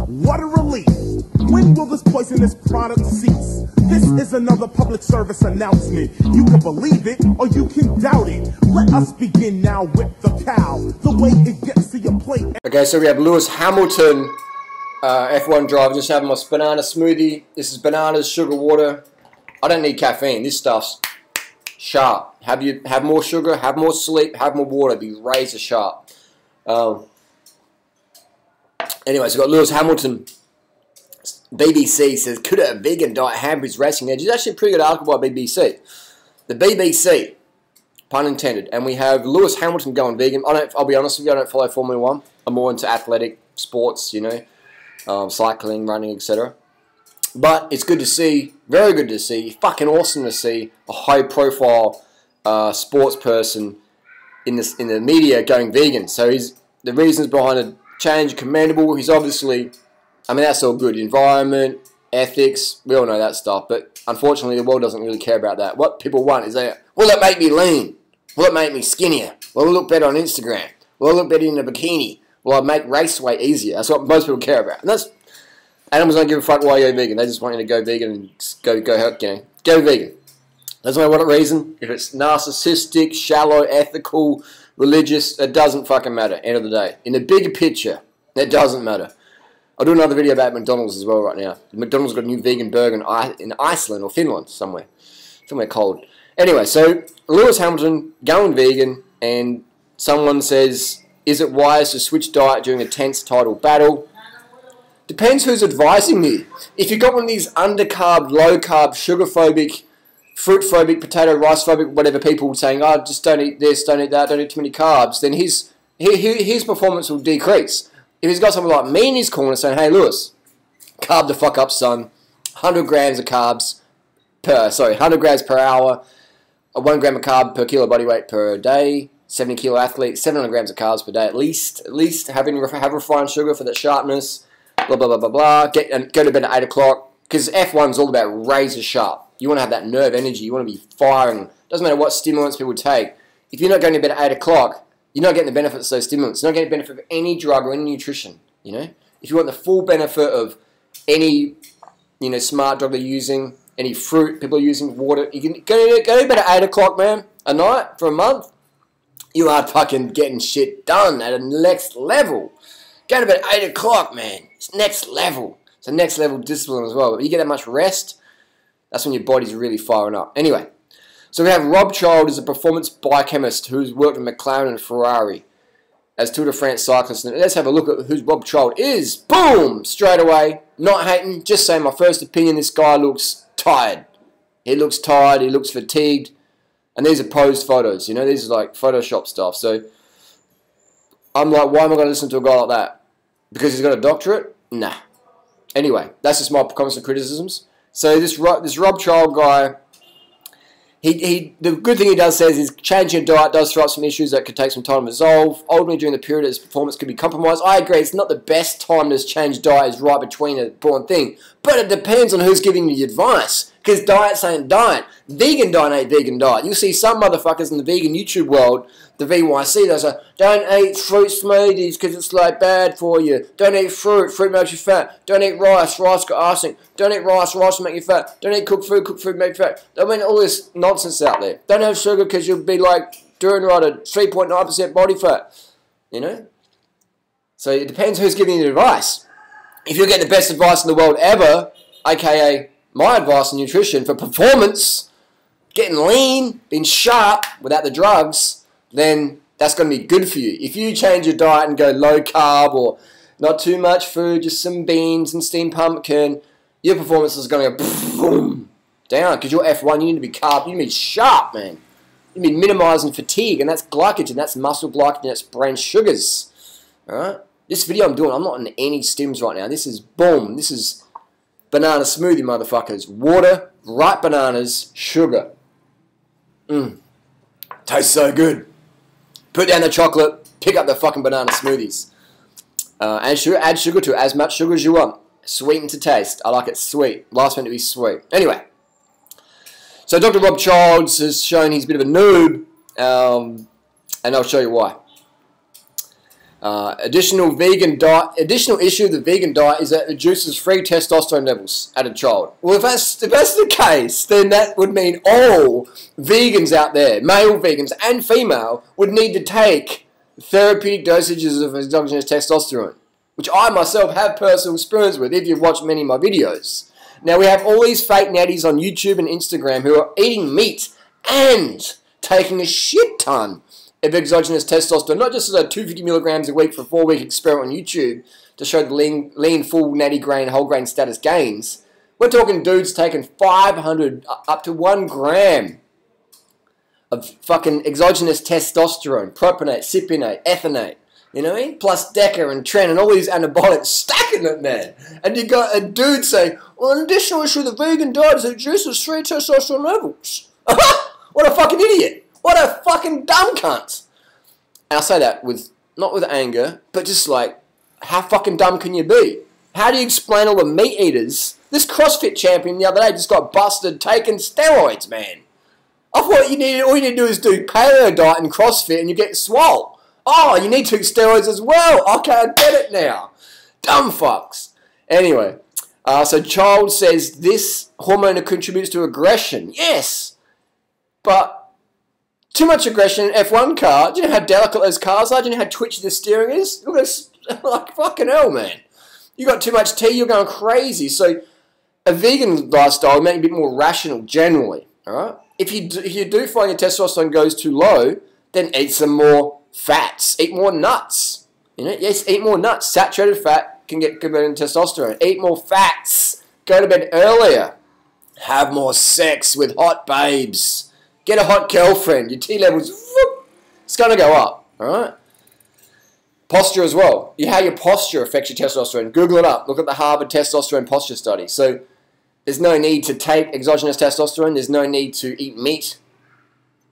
What a relief. When will this poisonous product cease? This is another public service announcement. You can believe it or you can doubt it. Let us begin now with the cow. The way it gets to your plate. Okay, so we have Lewis Hamilton, F1 driver, just having my banana smoothie. This is bananas, sugar, water. I don't need caffeine. This stuff's sharp. Have more sugar, have more sleep, have more water. Be razor sharp. Anyways, we've got Lewis Hamilton. BBC says, could a vegan diet hamper his racing edge? It's actually a pretty good article by BBC. The BBC, pun intended. And we have Lewis Hamilton going vegan. I'll be honest with you, I don't follow Formula 1. I'm more into athletic sports, you know, cycling, running, etc. But it's good to see, very good to see, fucking awesome to see a high-profile sports person in the media going vegan. So the reasons behind the change are commendable. He's obviously, I mean, that's all good. Environment, ethics, we all know that stuff. But unfortunately, the world doesn't really care about that. What people want is that, will it make me lean? Will it make me skinnier? Will it look better on Instagram? Will it look better in a bikini? Will I make race weight easier? That's what most people care about. And that's, animals don't give a fuck why you go vegan. They just want you to go vegan and go vegan. Doesn't matter what reason. If it's narcissistic, shallow, ethical, religious, it doesn't fucking matter. End of the day. In the bigger picture, it doesn't matter. I'll do another video about McDonald's as well right now. McDonald's got a new vegan burger in Iceland or Finland somewhere cold. Anyway, so Lewis Hamilton going vegan, and someone says, is it wise to switch diet during a tense title battle? Depends who's advising you. If you've got one of these undercarb, low-carb, sugar-phobic, fruit-phobic, potato, rice-phobic, whatever people saying, oh, just don't eat this, don't eat that, don't eat too many carbs, then his performance will decrease. If he's got someone like me in his corner saying, hey, Lewis, carb the fuck up, son, 100 grams of carbs 100 grams per hour, 1 gram of carb per kilo body weight per day, 70 kilo athlete, 700 grams of carbs per day at least have refined sugar for the sharpness, blah, blah, blah, blah, blah, go to bed at 8 o'clock, because F1's all about razor sharp. You want to have that nerve energy, you want to be firing. Doesn't matter what stimulants people take. If you're not going to bed at 8 o'clock, you're not getting the benefits of those stimulants. You're not getting the benefit of any drug or any nutrition, you know. If you want the full benefit of any, you know, smart drug they're using, any fruit people are using, water, you can go to bed at 8 o'clock, man, a night for a month. You are fucking getting shit done at a next level. Go to bed at 8 o'clock, man. It's next level. It's a next level discipline as well. But you get that much rest, that's when your body's really firing up. Anyway, so we have Rob Child as a performance biochemist who's worked with McLaren and Ferrari as Tour de France cyclist. And let's have a look at who Rob Child is. Boom! Straight away. Not hating, just saying my first opinion, this guy looks tired. He looks tired, he looks fatigued. And these are posed photos, you know, these are like Photoshop stuff. So I'm like, why am I going to listen to a guy like that? Because he's got a doctorate? Nah. Anyway, that's just my comments and criticisms. So this Rob Child guy, the good thing he does says is changing your diet does throw up some issues that could take some time to resolve. Ultimately, during the period his performance could be compromised. I agree, it's not the best time to change diet is right between a important thing. But it depends on who's giving you the advice. Because diets ain't diet. Vegan diet ain't vegan diet. You'll see some motherfuckers in the vegan YouTube world, the VYC, they'll say, don't eat fruit smoothies because it's like bad for you. Don't eat fruit, fruit makes you fat. Don't eat rice, rice got arsenic. Don't eat rice, rice will make you fat. Don't eat cooked food make you fat. I mean, all this nonsense out there. Don't have sugar because you'll be like durianrider, 3.9% body fat. You know? So it depends who's giving you the advice. If you're getting the best advice in the world ever, aka my advice on nutrition for performance, getting lean, being sharp without the drugs, then that's going to be good for you. If you change your diet and go low carb or not too much food, just some beans and steamed pumpkin, your performance is going to go boom, down. Because you're F1, you need to be carb, you need to be sharp, man. You need to be minimizing fatigue, and that's glycogen, that's muscle glycogen, that's brain sugars. Alright? This video I'm doing, I'm not on any stims right now. This is boom, this is banana smoothie, motherfuckers. Water, ripe bananas, sugar. Tastes so good. Put down the chocolate, pick up the fucking banana smoothies. Add sugar to it, as much sugar as you want. Sweeten to taste. I like it sweet. Life's meant to be sweet. Anyway. So Dr. Rob Childs has shown he's a bit of a noob, and I'll show you why. Additional issue of the vegan diet is that it reduces free testosterone levels at a child. Well, if that's the case, then that would mean all vegans out there, male vegans and female, would need to take therapeutic dosages of exogenous testosterone, which I myself have personal experience with if you've watched many of my videos. Now, we have all these fake natties on YouTube and Instagram who are eating meat and taking a shit ton of exogenous testosterone, not just as a 250 milligrams a week for a 4-week experiment on YouTube to show the lean, full, natty grain, whole grain status gains. We're talking dudes taking 500 up to 1 gram of fucking exogenous testosterone, propionate, cypionate, ethionate, you know what I mean? Plus Deca and Tren and all these anabolics stacking it, man. And you got a dude saying, well, an additional issue of the vegan diet is it reduces free testosterone levels. What a fucking idiot. What a fucking dumb cunt. And I say that not with anger, but just like, how fucking dumb can you be? How do you explain all the meat eaters? This CrossFit champion the other day just got busted taking steroids, man. I thought all you need to do is do paleo diet and CrossFit and you get swole. Oh, you need to take steroids as well. Okay, I get it now. Dumb fucks. Anyway, so Child says this hormone contributes to aggression. Yes, but too much aggression in an F1 car. Do you know how delicate those cars are? Do you know how twitchy the steering is? Look at this, like fucking hell, man. You got too much tea, you're going crazy. So a vegan lifestyle will make you a bit more rational generally. All right. If you do find your testosterone goes too low, then eat some more fats. Eat more nuts. You know, yes, eat more nuts. Saturated fat can get converted into testosterone. Eat more fats. Go to bed earlier. Have more sex with hot babes. Get a hot girlfriend. Your T levels, whoop, it's going to go up. All right. Posture as well. How your posture affects your testosterone. Google it up. Look at the Harvard testosterone posture study. So there's no need to take exogenous testosterone. There's no need to eat meat.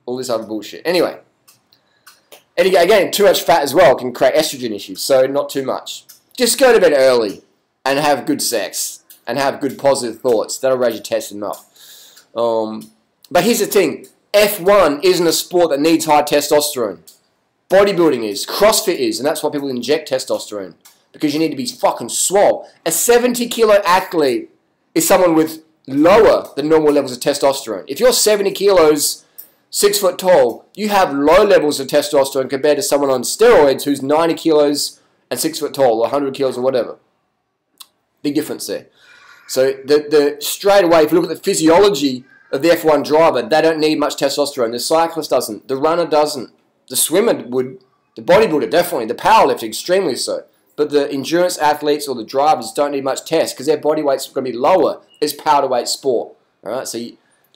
All this other bullshit. Anyway. And again, too much fat as well can create estrogen issues. So not too much. Just go to bed early and have good sex and have good positive thoughts. That'll raise your test enough. But here's the thing. F1 isn't a sport that needs high testosterone. Bodybuilding is. CrossFit is. And that's why people inject testosterone. Because you need to be fucking swole. A 70-kilo athlete is someone with lower than normal levels of testosterone. If you're 70 kilos, 6 foot tall, you have low levels of testosterone compared to someone on steroids who's 90 kilos and 6 foot tall, or 100 kilos or whatever. Big difference there. So straight away, if you look at the physiology of the F1 driver, they don't need much testosterone. The cyclist doesn't. The runner doesn't. The swimmer would. The bodybuilder definitely. The powerlifter extremely so. But the endurance athletes or the drivers don't need much test because their body weight's going to be lower. It's power to weight sport. All right. So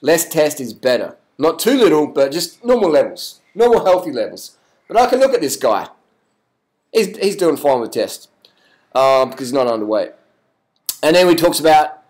less test is better. Not too little, but just normal levels, normal healthy levels. But I can look at this guy. He's doing fine with test because he's not underweight. And then he talks about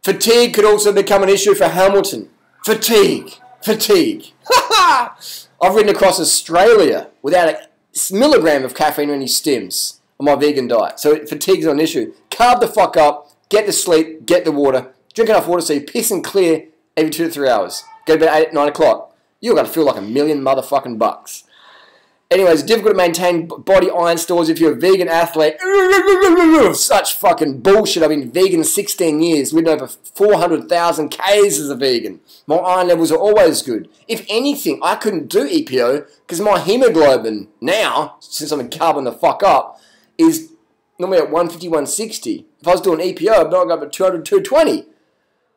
fatigue could also become an issue for Hamilton. Fatigue. I've ridden across Australia without a milligram of caffeine or any stims on my vegan diet. So fatigue's not an issue. Carb the fuck up, get the sleep, get the water, drink enough water so you piss and clear every 2 to 3 hours. Go to bed at 9 o'clock. You're going to feel like $1 million motherfucking bucks. Anyways, it's difficult to maintain body iron stores if you're a vegan athlete. Such fucking bullshit. I've been vegan 16 years, ridden over 400,000 Ks as a vegan. My iron levels are always good. If anything, I couldn't do EPO because my hemoglobin now, since I'm carving the fuck up, is normally at 150, 160. If I was doing EPO, I'd go up at 200, 220.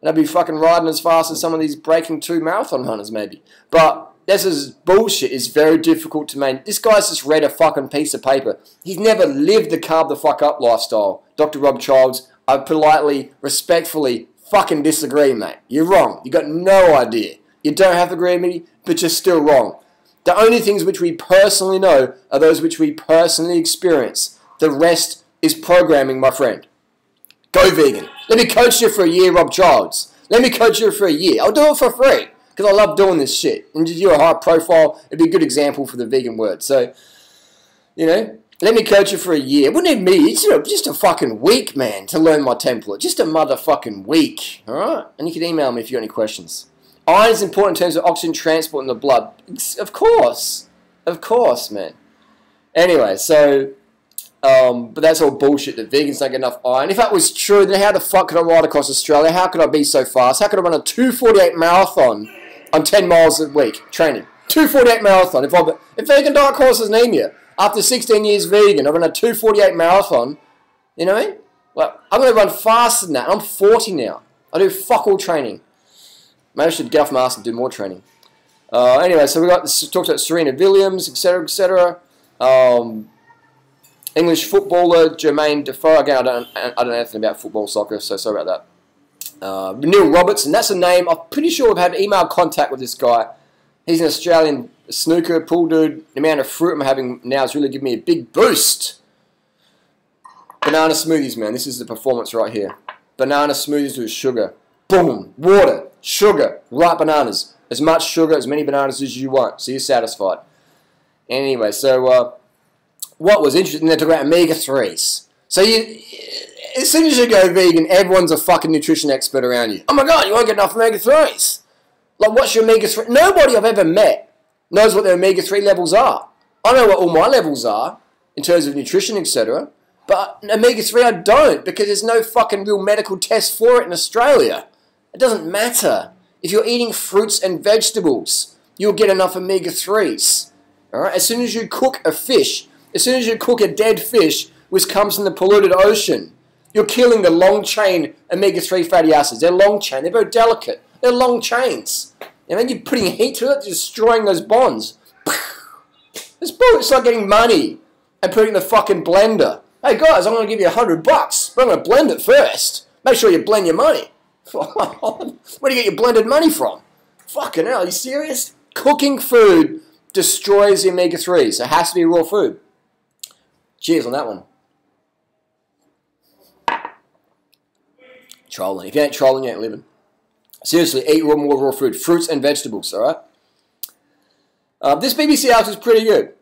And I'd be fucking riding as fast as some of these Breaking 2 marathon runners maybe. But this is bullshit. It's very difficult to maintain. This guy's just read a fucking piece of paper. He's never lived the carb the fuck up lifestyle. Dr. Rob Childs, I politely, respectfully fucking disagree, mate. You're wrong. You got no idea. You don't have to agree with me, but you're still wrong. The only things which we personally know are those which we personally experience. The rest is programming, my friend. Go vegan. Let me coach you for a year, Rob Childs. Let me coach you for a year. I'll do it for free. Because I love doing this shit. And if you're a high profile, it'd be a good example for the vegan word. So, you know, let me coach you for a year. It wouldn't need me. It's just a fucking week, man, to learn my template. Just a motherfucking week. Alright? And you can email me if you got any questions. Iron is important in terms of oxygen transport in the blood. Of course. Of course, man. Anyway, so But that's all bullshit that vegans don't get enough iron. If that was true, then how the fuck could I ride across Australia? How could I be so fast? How could I run a 2:48 marathon on 10 miles a week training? 2:48 marathon. If vegan diet causes anemia, after 16 years vegan, I run a 2:48 marathon. You know what I mean? Like, I'm going to run faster than that. I'm 40 now. I do fuck all training. Maybe I should get off my ass and do more training. Anyway, so we talked about Serena Williams, etc., etc. English footballer Jermaine Defoe. Again, I don't know anything about football, soccer, so sorry about that. Neil Robertson, that's a name. I'm pretty sure I've had email contact with this guy. He's an Australian snooker pool dude. The amount of fruit I'm having now is really giving me a big boost. Banana smoothies, man. This is the performance right here. Banana smoothies with sugar. Boom. Water. Sugar. Ripe bananas. As much sugar, as many bananas as you want. So you're satisfied. Anyway, so what was interesting, they talk about omega-3s. So as soon as you go vegan, everyone's a fucking nutrition expert around you. Oh my god, you won't get enough omega-3s. Like, what's your omega-3? Nobody I've ever met knows what their omega-3 levels are. I know what all my levels are in terms of nutrition, etc. But omega-3 I don't, because there's no fucking real medical test for it in Australia. It doesn't matter. If you're eating fruits and vegetables, you'll get enough omega-3s. Alright? As soon as you cook a fish, as soon as you cook a dead fish, which comes from the polluted ocean, you're killing the long-chain omega-3 fatty acids. They're long-chain. They're very delicate. They're long chains. And then you're putting heat to it, destroying those bonds. It's like getting money and putting it in the fucking blender. Hey guys, I'm going to give you $100, but I'm going to blend it first. Make sure you blend your money. Where do you get your blended money from? Fucking hell, are you serious? Cooking food destroys the omega-3s. So it has to be raw food. Cheers on that one. Trolling. If you ain't trolling, you ain't living. Seriously, eat more raw food. Fruits and vegetables, alright? This BBC article is pretty good.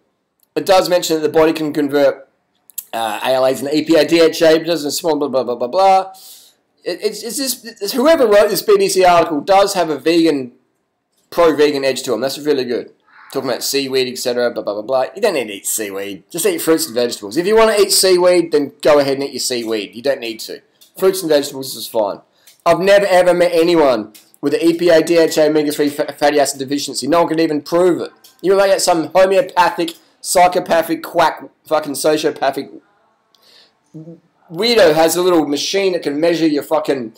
It does mention that the body can convert ALAs and EPA, DHA, but doesn't small blah blah blah blah blah. Whoever wrote this BBC article does have a vegan, pro-vegan edge to them. That's really good. Talking about seaweed, etc. Blah blah blah blah. You don't need to eat seaweed. Just eat fruits and vegetables. If you want to eat seaweed, then go ahead and eat your seaweed. You don't need to. Fruits and vegetables is fine. I've never ever met anyone with an EPA, DHA, omega-3 fatty acid deficiency. No one can even prove it. You might get some homeopathic, psychopathic, quack, fucking sociopathic weirdo has a little machine that can measure your fucking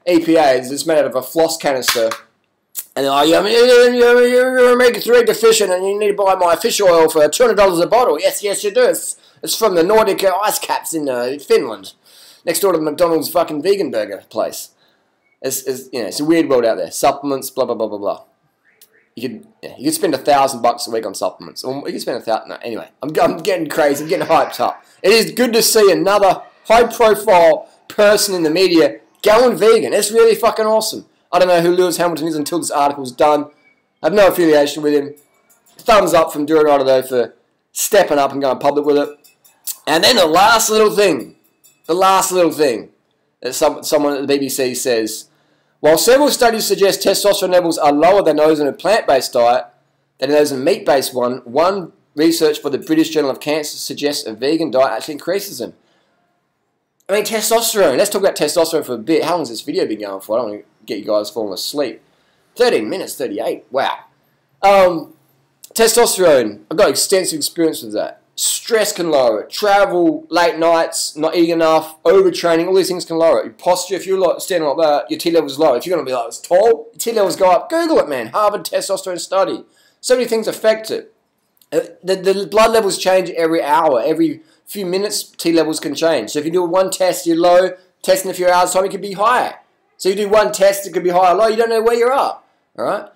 EPAs. It's made out of a floss canister. And they're like, you're omega-3 deficient and you need to buy my fish oil for $200 a bottle. Yes, yes, you do. It's from the Nordic ice caps in Finland. Next door to the McDonald's fucking vegan burger place. It's a weird world out there. Supplements, blah, blah, blah, blah, blah. You could spend $1,000 a week on supplements. Or you could spend $1,000. No, anyway, I'm getting crazy. I'm getting hyped up. It is good to see another high-profile person in the media going vegan. It's really fucking awesome. I don't know who Lewis Hamilton is until this article's done. I have no affiliation with him. Thumbs up from durianrider though for stepping up and going public with it. And then the last little thing that someone at the BBC says, while several studies suggest testosterone levels are lower than those in a plant-based diet than those in a meat-based one research for the British Journal of Cancer suggests a vegan diet actually increases them. I mean, testosterone. Let's talk about testosterone for a bit. How long has this video been going for? I don't want to get you guys falling asleep. 13 minutes, 38. Wow. Testosterone. I've got extensive experience with that. Stress can lower it. Travel, late nights, not eating enough, overtraining, all these things can lower it. Your posture, if you're like standing like that, your T levels low. If you're going to be like this tall, your T levels go up. Google it, man. Harvard testosterone study. So many things affect it. The blood levels change every hour. Every few minutes, T levels can change. So if you do one test, you're low. Test in a few hours' time, it could be higher. So you do one test, it could be high or low. You don't know where you're at. All right?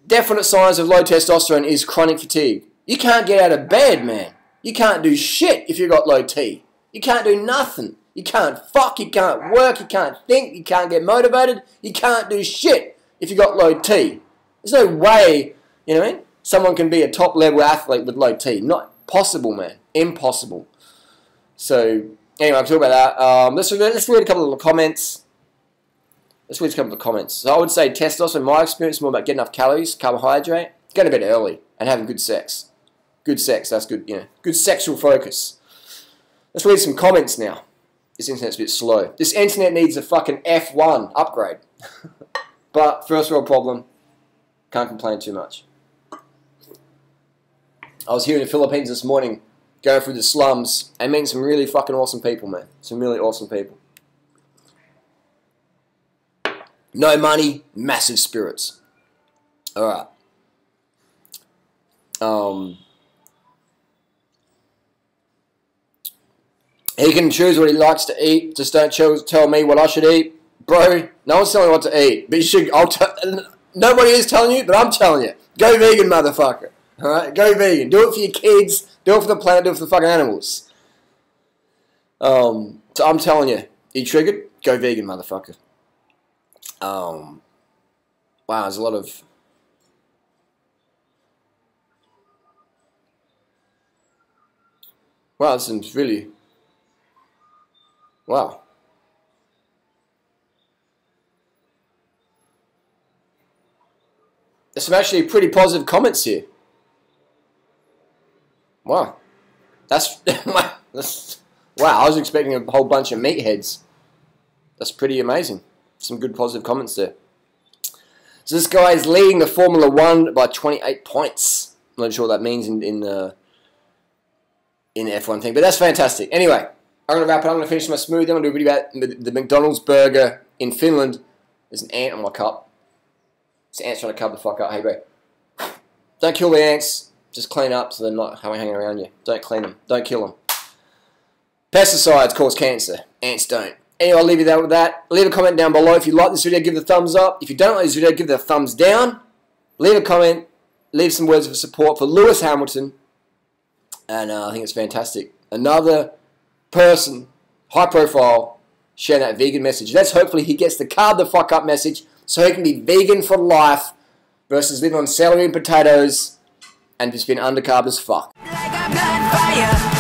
Definite signs of low testosterone is chronic fatigue. You can't get out of bed, man. You can't do shit if you've got low T. You can't do nothing. You can't fuck, you can't work, you can't think, you can't get motivated. You can't do shit if you've got low T. There's no way, you know what I mean? Someone can be a top-level athlete with low T. Not possible, man. Impossible. So, anyway, I'll talk about that. Let's read a couple of the comments. So I would say testosterone, my experience, is more about getting enough calories, carbohydrate, going to bed early, and having good sex. Good sex, that's good, you know. Good sexual focus. Let's read some comments now. This internet's a bit slow. This internet needs a fucking F1 upgrade. But first world problem. Can't complain too much. I was here in the Philippines this morning, going through the slums, and meeting some really fucking awesome people, man. Some really awesome people. No money, massive spirits. Alright. He can choose what he likes to eat. Just don't tell me what I should eat. Bro, no one's telling you what to eat. But you should, nobody is telling you, but I'm telling you. Go vegan, motherfucker. Alright? Go vegan. Do it for your kids. Do it for the planet. Do it for the fucking animals. So I'm telling you. You triggered? Go vegan, motherfucker. Wow, there's a lot of... Wow, this is really... Wow. There's some actually pretty positive comments here. Wow. That's... wow, I was expecting a whole bunch of meatheads. That's pretty amazing. Some good positive comments there. So this guy is leading the Formula 1 by 28 points. I'm not sure what that means in the F1 thing, but that's fantastic. Anyway, I'm going to wrap it up. I'm going to finish my smoothie. I'm going to do a video about the McDonald's burger in Finland. There's an ant on my cup. This ant's trying to cover the fuck up. Hey, bro. Don't kill the ants. Just clean up so they're not hanging around you. Don't clean them. Don't kill them. Pesticides cause cancer. Ants don't. Anyway, I'll leave you there with that. Leave a comment down below. If you like this video, give it a thumbs up. If you don't like this video, give it a thumbs down. Leave a comment. Leave some words of support for Lewis Hamilton. And I think it's fantastic. Another person, high profile, sharing that vegan message. Let's hopefully he gets the carb the fuck up message so he can be vegan for life versus living on celery and potatoes and just being undercarb as fuck. Like